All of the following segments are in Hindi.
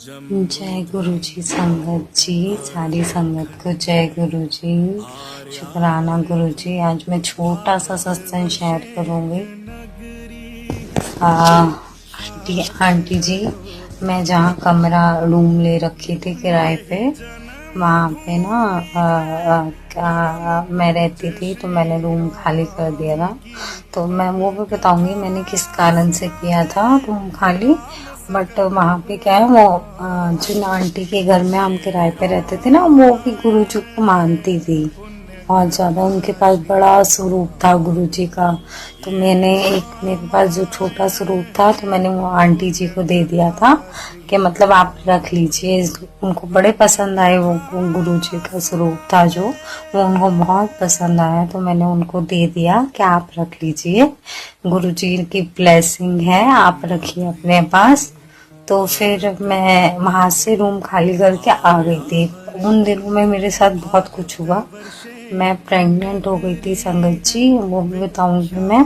जय गुरु जी संगत जी, सारी संगत को जय गुरु जी। शुक्राना गुरु जी। आज मैं छोटा सा सत्संग शेयर करूंगी। आंटी जी, मैं जहाँ कमरा रूम ले रखी थी किराए पे, वहाँ पे ना मैं रहती थी, तो मैंने रूम खाली कर दिया था। तो मैं वो भी बताऊंगी मैंने किस कारण से किया था रूम खाली। बट वहाँ पे क्या है, वो जिन आंटी के घर में हम किराए पे रहते थे ना, वो भी गुरु जी को मानती थी बहुत ज्यादा। उनके पास बड़ा स्वरूप था गुरु जी का। तो मैंने मेरे पास जो छोटा स्वरूप था, तो मैंने वो आंटी जी को दे दिया था कि मतलब आप रख लीजिए। उनको बड़े पसंद आए वो गुरु जी का स्वरूप था जो, वो उनको बहुत पसंद आया। तो मैंने उनको दे दिया कि आप रख लीजिए, गुरु जी की ब्लेसिंग है, आप रखिए अपने पास। तो फिर मैं वहां से रूम खाली करके आ गई थी। उन दिनों में मेरे साथ बहुत कुछ हुआ। मैं प्रेग्नेंट हो गई थी संगत जी, वो भी बताऊंगी मैं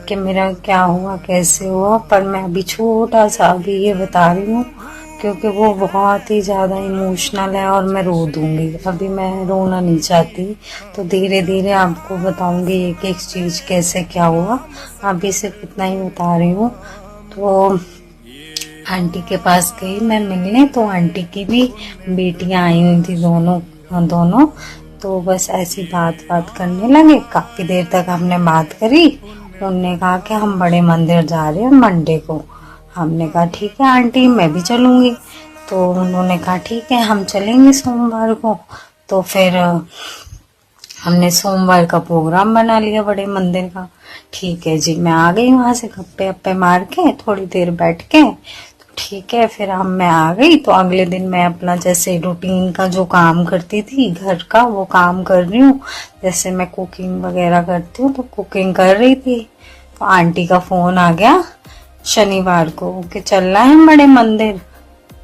कि मेरा क्या हुआ कैसे हुआ। पर मैं अभी छोटा सा अभी ये बता रही हूँ क्योंकि वो बहुत ही ज्यादा इमोशनल है और मैं रो दूंगी। अभी मैं रोना नहीं चाहती, तो धीरे धीरे आपको बताऊंगी एक एक चीज कैसे क्या हुआ। अभी सिर्फ इतना ही बता रही हूँ। तो आंटी के पास गई मैं मिलने, तो आंटी की भी बेटियां आई हुई थी, दोनों। तो बस ऐसी बात बात करने लगे। काफी देर तक हमने बात करी। उनने कहा कि हम बड़े मंदिर जा रहे हैं मंडे को। हमने कहा ठीक है आंटी, मैं भी चलूंगी। तो उन्होंने कहा ठीक है हम चलेंगे सोमवार को। तो फिर हमने सोमवार का प्रोग्राम बना लिया बड़े मंदिर का। ठीक है जी, मैं आ गई वहां से गप्पे अप्पे मार के, थोड़ी देर बैठ के। तो ठीक है, फिर मैं आ गई। तो अगले दिन मैं अपना जैसे रूटीन का जो काम करती थी घर का, वो काम कर रही हूँ। जैसे मैं कुकिंग वगैरह करती हूँ, तो कुकिंग कर रही थी। तो आंटी का फोन आ गया शनिवार को कि चलना है बड़े मंदिर।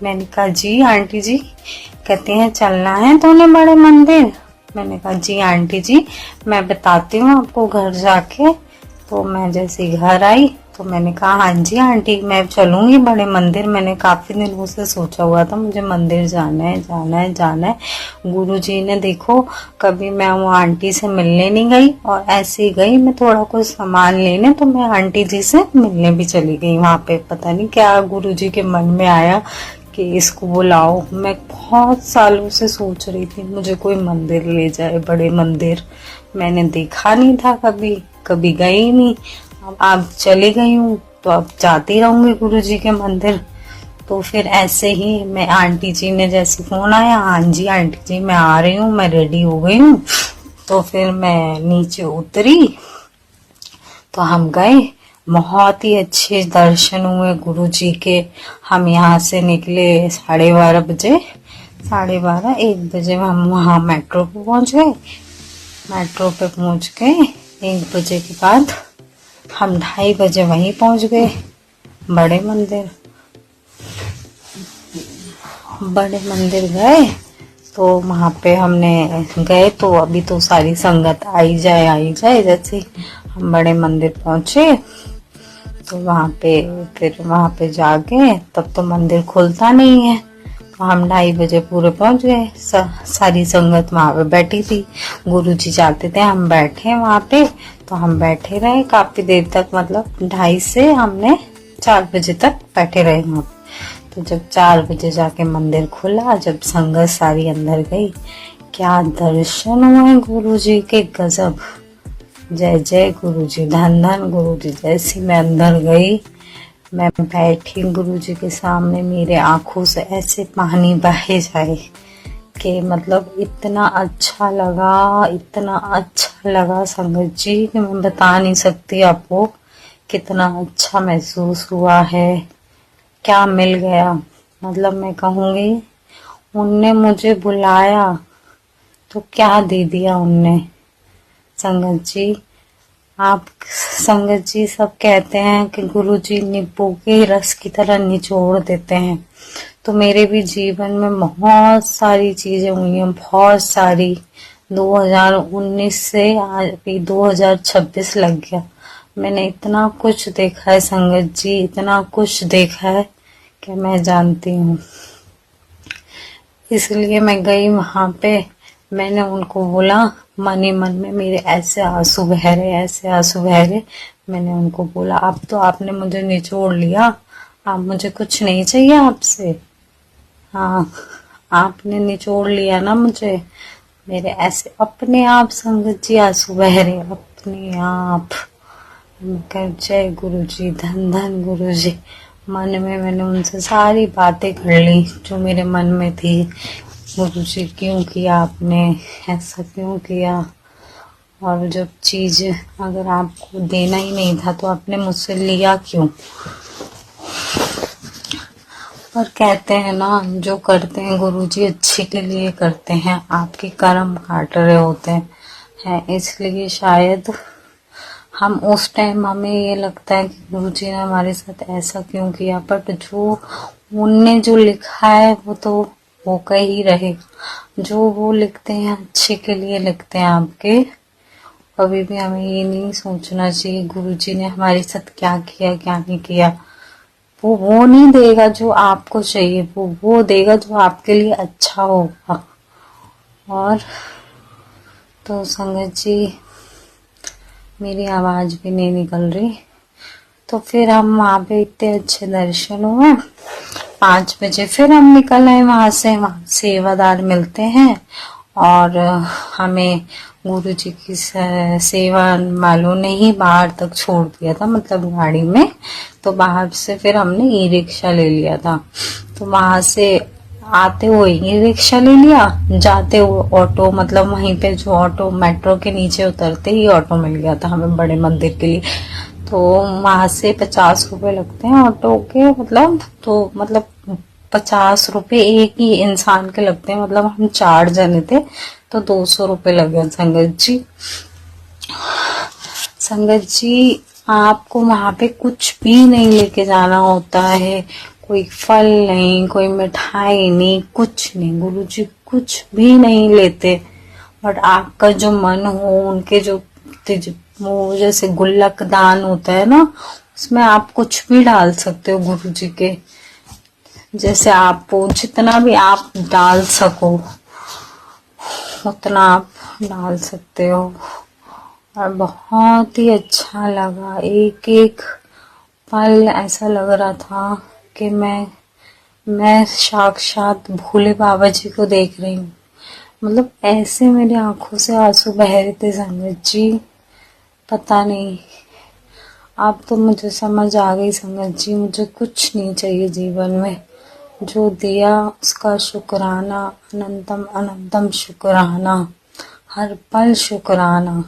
मैंने कहा जी आंटी जी। कहते हैं चलना है तो उन्हें बड़े मंदिर। मैंने कहा जी आंटी जी, मैं बताती हूँ आपको घर जाके। तो मैं जैसे घर आई तो मैंने कहा हाँ जी आंटी, मैं चलूंगी बड़े मंदिर। मैंने काफी दिनों से सोचा हुआ था मुझे मंदिर जाना है जाना है जाना है। गुरु जी ने देखो, कभी मैं वो आंटी से मिलने नहीं गई, और ऐसे ही गई मैं थोड़ा कुछ सामान लेने, तो मैं आंटी जी से मिलने भी चली गई वहां पे। पता नहीं क्या गुरु जी के मन में आया कि इसको बुलाओ। मैं बहुत सालों से सोच रही थी मुझे कोई मंदिर ले जाए, बड़े मंदिर। मैंने देखा नहीं था कभी, कभी गई नहीं। अब चली गई हूँ तो अब जाती रहूंगी गुरु जी के मंदिर। तो फिर ऐसे ही मैं आंटी जी ने जैसे फोन आया, हाँ जी आंटी जी मैं आ रही हूँ, मैं रेडी हो गई हूँ। तो फिर मैं नीचे उतरी, तो हम गए। बहुत ही अच्छे दर्शन हुए गुरु जी के। हम यहाँ से निकले 12:30 बजे, 12:30 1 बजे हम वहाँ मेट्रो पे पहुँच गए। मेट्रो पे पहुँच गए 1 बजे के बाद हम 2:30 बजे वहीं पहुँच गए बड़े मंदिर। बड़े मंदिर गए तो वहाँ पे हमने गए, तो अभी तो सारी संगत आई जाए। जैसे हम बड़े मंदिर पहुंचे तो वहाँ पे फिर वहाँ पे जाके, तब तो मंदिर खुलता नहीं है। तो हम 2:30 बजे पूरे पहुंच गए। सारी संगत वहाँ पे बैठी थी। गुरु जी जाते थे, हम बैठे वहाँ पे। तो हम बैठे रहे काफी देर तक, मतलब 2:30 से हमने 4 बजे तक बैठे रहे वहाँ पे। तो जब 4 बजे जाके मंदिर खुला, जब संगत सारी अंदर गई, क्या दर्शन हुए गुरु जी के, गजब। जय जय गुरु जी, धन धन गुरु जी। जैसी मैं अंदर गई, मैं बैठी गुरु जी के सामने, मेरे आंखों से ऐसे पानी बहे जाए कि मतलब इतना अच्छा लगा, इतना अच्छा लगा संगत जी कि मैं बता नहीं सकती आपको कितना अच्छा महसूस हुआ है। क्या मिल गया, मतलब मैं कहूँगी उनने मुझे बुलाया तो क्या दे दिया उनने। संगत जी, आप संगत जी सब कहते हैं कि गुरु जी नींबू के रस की तरह निचोड़ देते हैं। तो मेरे भी जीवन में बहुत सारी चीजें हुई हैं, बहुत सारी। 2019 से आज भी 2026 लग गया। मैंने इतना कुछ देखा है संगत जी, इतना कुछ देखा है कि मैं जानती हूँ। इसलिए मैं गई वहां पे, मैंने उनको बोला मन ही मन में, मेरे ऐसे आंसू बह रहे, ऐसे आंसू बह रहे। मैंने उनको बोला अब तो आपने मुझे निचोड़ लिया, अब मुझे कुछ नहीं चाहिए आपसे। हाँ, आपने निचोड़ लिया ना मुझे। मेरे ऐसे अपने आप संगत जी आंसू बह रहे, अपने आप। मैं कह जय गुरु जी, धन धन गुरु जी। मन में मैंने उनसे सारी बातें कर ली जो मेरे मन में थी। गुरु जी क्यों किया आपने, ऐसा क्यों किया, और जब चीज अगर आपको देना ही नहीं था तो आपने मुझसे लिया क्यों। और कहते हैं ना, जो करते हैं गुरुजी अच्छे के लिए करते हैं, आपके कर्म काट रहे होते हैं। इसलिए शायद हम उस टाइम हमें ये लगता है कि गुरुजी ने हमारे साथ ऐसा क्यों किया, बट जो उनने जो लिखा है वो तो वो का ही रहेगा। जो वो लिखते हैं अच्छे के लिए लिखते हैं आपके। कभी भी हमें ये नहीं सोचना चाहिए गुरुजी ने हमारे साथ क्या किया क्या नहीं किया। वो नहीं देगा जो आपको चाहिए, वो देगा जो आपके लिए अच्छा होगा। और तो संगत जी, मेरी आवाज भी नहीं निकल रही। तो फिर हम वहां पे इतने अच्छे दर्शन हुए। 5 बजे फिर हम निकल आए वहां से। वहां सेवादार मिलते हैं और हमें गुरु जी की सेवा वालों ने ही बाहर तक छोड़ दिया था, मतलब गाड़ी में। तो बाहर से फिर हमने ई रिक्शा ले लिया था। तो वहां से आते हुए ई रिक्शा ले लिया, जाते हुए ऑटो, मतलब वहीं पे जो ऑटो मेट्रो के नीचे उतरते ही ऑटो मिल गया था हमें बड़े मंदिर के लिए। तो वहां से 50 रुपए लगते हैं ऑटो के, मतलब तो मतलब 50 रुपए एक ही इंसान के लगते हैं, मतलब हम 4 जने थे तो 200 रुपए लगे। संगत जी, संगत जी, आपको वहां पे कुछ भी नहीं लेके जाना होता है, कोई फल नहीं, कोई मिठाई नहीं, कुछ नहीं। गुरुजी कुछ भी नहीं लेते। बट आपका जो मन हो, उनके जो वो जैसे गुल्लक दान होता है ना, उसमें आप कुछ भी डाल सकते हो गुरुजी के। जैसे आपको जितना भी आप डाल सको उतना आप डाल सकते हो। और बहुत ही अच्छा लगा, एक एक पल ऐसा लग रहा था कि मैं साक्षात भोले बाबा जी को देख रही हूँ। मतलब ऐसे मेरी आंखों से आंसू बह रहे थे संगत जी, पता नहीं। अब तो मुझे समझ आ गई संगत जी, मुझे कुछ नहीं चाहिए जीवन में। जो दिया उसका शुक्राना, अनंतम अनंतम शुक्राना, हर पल शुक्राना।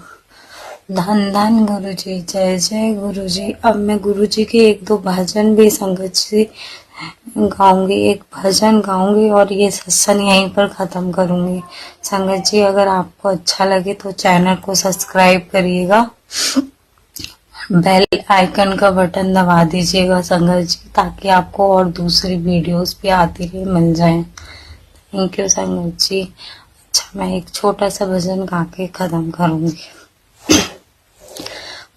धन धन गुरु जी, जय जय गुरु जी। अब मैं गुरु जी के 1-2 भजन भी संगत जी गाऊंगी, एक भजन गाऊंगी और ये सत्संग यहीं पर खत्म करूंगी। संगत जी, अगर आपको अच्छा लगे तो चैनल को सब्सक्राइब करिएगा, बेल आइकन का बटन दबा दीजिएगा संगत जी, ताकि आपको और दूसरी वीडियोस भी आती रहे, मिल जाएं। थैंक यू संगत जी। अच्छा, मैं एक छोटा सा भजन गा के खत्म करूंगी।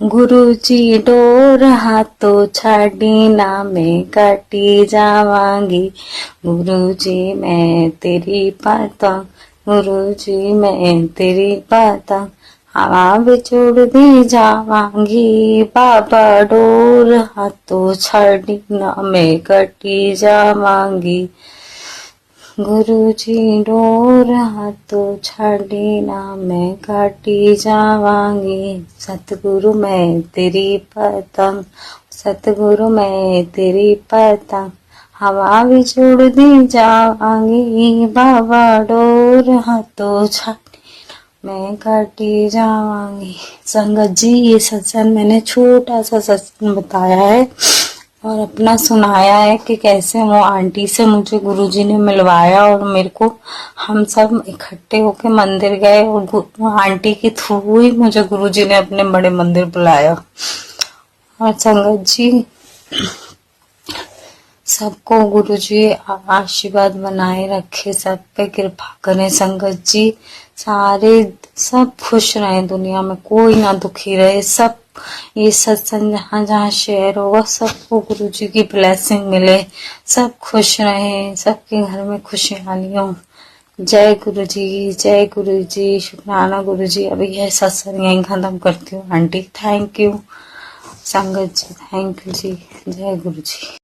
गुरुजी डोर हाथों छाड़ी ना मैं काटी जावांगी। गुरुजी मैं तेरी पतंग, गुरुजी मैं तेरी पतंग, हवा बिछोड़ दी जावांगी। बाबा डोर हाथों छाड़ी ना मैं कटी जावांगी। गुरुजी डोर हाथों छाड़ी ना मैं काटी जावांगी। सतगुरु मैं तेरी पतंग, सतगुरु मैं तेरी पतंग, हवा भी छोड़ दी जावांगी। बाबा डोर हाथों छाड़ी मैं काटी जावांगी। संगत जी, ये सत्संग मैंने छोटा सा सत्संग बताया है और अपना सुनाया है कि कैसे वो आंटी से मुझे गुरुजी ने मिलवाया और मेरे को, हम सब इकट्ठे होके मंदिर गए और वो आंटी के थ्रू ही मुझे गुरुजी ने अपने बड़े मंदिर बुलाया। और संगत जी, सबको गुरुजी आशीर्वाद बनाए रखे, सब पे कृपा करें। संगत जी, सारे सब खुश रहे, दुनिया में कोई ना दुखी रहे, सब ये सत्संग जहाँ जहाँ शेयर होगा सबको गुरु जी की ब्लेसिंग मिले, सब खुश रहें, सबके घर में खुशहाली हो। जय गुरु जी, जय गुरु जी, शुक्राना गुरु जी। अभी यह सत्संग यहीं खत्म करती हूँ आंटी। थैंक यू संगत जी, थैंक यू जी, जय गुरु जी।